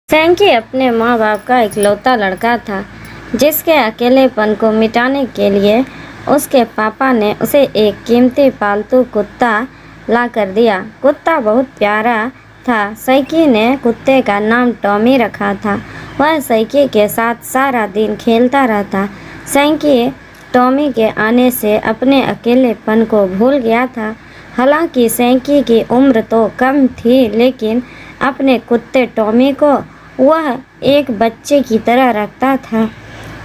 सैंकी अपने माँ बाप का इकलौता लड़का था, जिसके अकेलेपन को मिटाने के लिए उसके पापा ने उसे एक कीमती पालतू कुत्ता ला कर दिया। कुत्ता बहुत प्यारा था। सैंकी ने कुत्ते का नाम टॉमी रखा था। वह सैंकी के साथ सारा दिन खेलता रहता। सैंकी टॉमी के आने से अपने अकेलेपन को भूल गया था। हालांकि सैंकी की उम्र तो कम थी, लेकिन अपने कुत्ते टॉमी को वह एक बच्चे की तरह रखता था।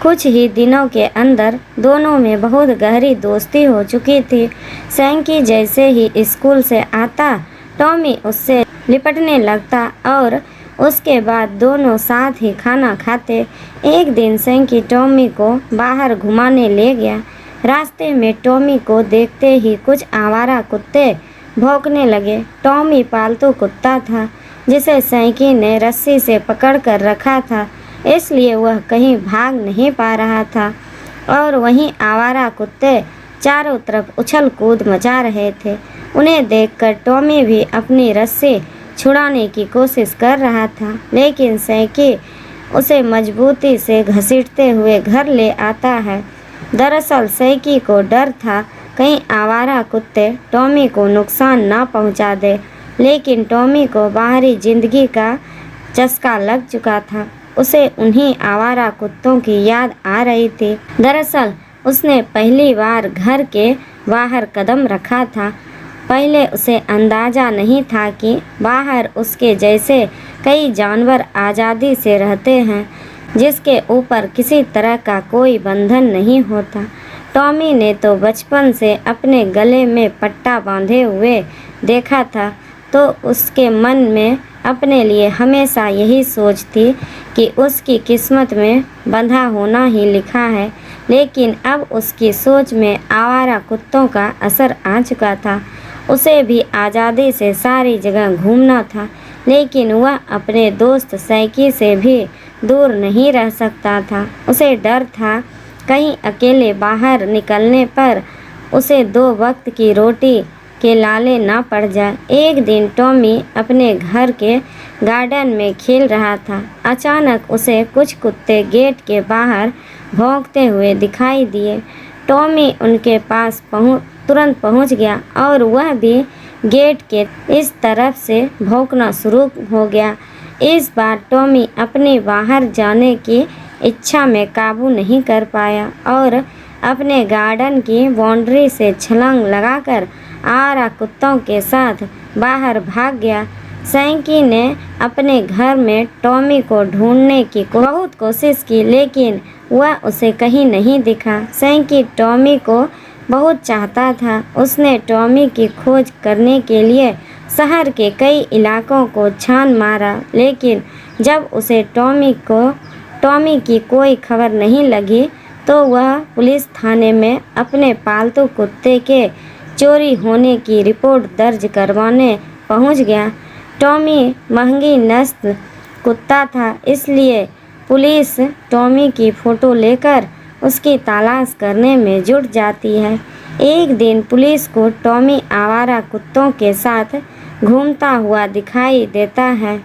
कुछ ही दिनों के अंदर दोनों में बहुत गहरी दोस्ती हो चुकी थी। सैंकी जैसे ही स्कूल से आता, टॉमी उससे लिपटने लगता और उसके बाद दोनों साथ ही खाना खाते। एक दिन सैंकी टॉमी को बाहर घुमाने ले गया। रास्ते में टॉमी को देखते ही कुछ आवारा कुत्ते भौंकने लगे। टॉमी पालतू कुत्ता था, जिसे सैंकी ने रस्सी से पकड़ कर रखा था, इसलिए वह कहीं भाग नहीं पा रहा था। और वहीं आवारा कुत्ते चारों तरफ उछल कूद मचा रहे थे। उन्हें देखकर टॉमी भी अपनी रस्सी छुड़ाने की कोशिश कर रहा था, लेकिन सैंकी उसे मजबूती से घसीटते हुए घर ले आता है। दरअसल सैंकी को डर था कहीं आवारा कुत्ते टॉमी को नुकसान ना पहुंचा दे, लेकिन टॉमी को बाहरी जिंदगी का चस्का लग चुका था। उसे उन्हीं आवारा कुत्तों की याद आ रही थी। दरअसल उसने पहली बार घर के बाहर कदम रखा था। पहले उसे अंदाज़ा नहीं था कि बाहर उसके जैसे कई जानवर आज़ादी से रहते हैं, जिसके ऊपर किसी तरह का कोई बंधन नहीं होता। टॉमी ने तो बचपन से अपने गले में पट्टा बांधे हुए देखा था, तो उसके मन में अपने लिए हमेशा यही सोच थी कि उसकी किस्मत में बंधा होना ही लिखा है। लेकिन अब उसकी सोच में आवारा कुत्तों का असर आ चुका था। उसे भी आज़ादी से सारी जगह घूमना था, लेकिन वह अपने दोस्त सैंकी से भी दूर नहीं रह सकता था। उसे डर था कहीं अकेले बाहर निकलने पर उसे 2 वक्त की रोटी के लाले ना पड़ जाए। एक दिन टॉमी अपने घर के गार्डन में खेल रहा था। अचानक उसे कुछ कुत्ते गेट के बाहर भौंकते हुए दिखाई दिए। टॉमी उनके पास तुरंत पहुंच गया और वह भी गेट के इस तरफ से भौंकना शुरू हो गया। इस बार टॉमी अपने बाहर जाने की इच्छा में काबू नहीं कर पाया और अपने गार्डन की बाउंड्री से छलांग लगाकर आवारा कुत्तों के साथ बाहर भाग गया। सैंकी ने अपने घर में टॉमी को ढूंढने की बहुत कोशिश की, लेकिन वह उसे कहीं नहीं दिखा। सैंकी टॉमी को बहुत चाहता था। उसने टॉमी की खोज करने के लिए शहर के कई इलाकों को छान मारा, लेकिन जब उसे टॉमी की कोई खबर नहीं लगी, तो वह पुलिस थाने में अपने पालतू कुत्ते के चोरी होने की रिपोर्ट दर्ज करवाने पहुंच गया। टॉमी महंगी नस्ल कुत्ता था, इसलिए पुलिस टॉमी की फ़ोटो लेकर उसकी तलाश करने में जुट जाती है। एक दिन पुलिस को टॉमी आवारा कुत्तों के साथ घूमता हुआ दिखाई देता है।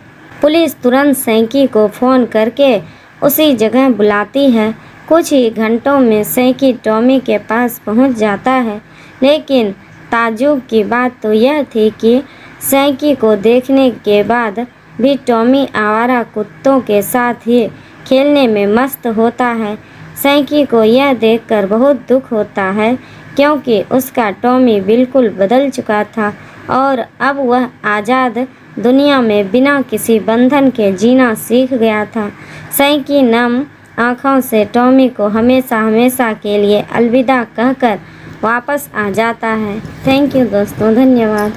पुलिस तुरंत सैंकी को फ़ोन करके उसी जगह बुलाती है। कुछ ही घंटों में सैंकी टॉमी के पास पहुंच जाता है, लेकिन ताज्जुब की बात तो यह थी कि सैंकी को देखने के बाद भी टॉमी आवारा कुत्तों के साथ ही खेलने में मस्त होता है। सैंकी को यह देखकर बहुत दुख होता है, क्योंकि उसका टॉमी बिल्कुल बदल चुका था और अब वह आज़ाद दुनिया में बिना किसी बंधन के जीना सीख गया था। सैंकी नम आँखों से टॉमी को हमेशा के लिए अलविदा कहकर वापस आ जाता है। थैंक यू दोस्तों, धन्यवाद।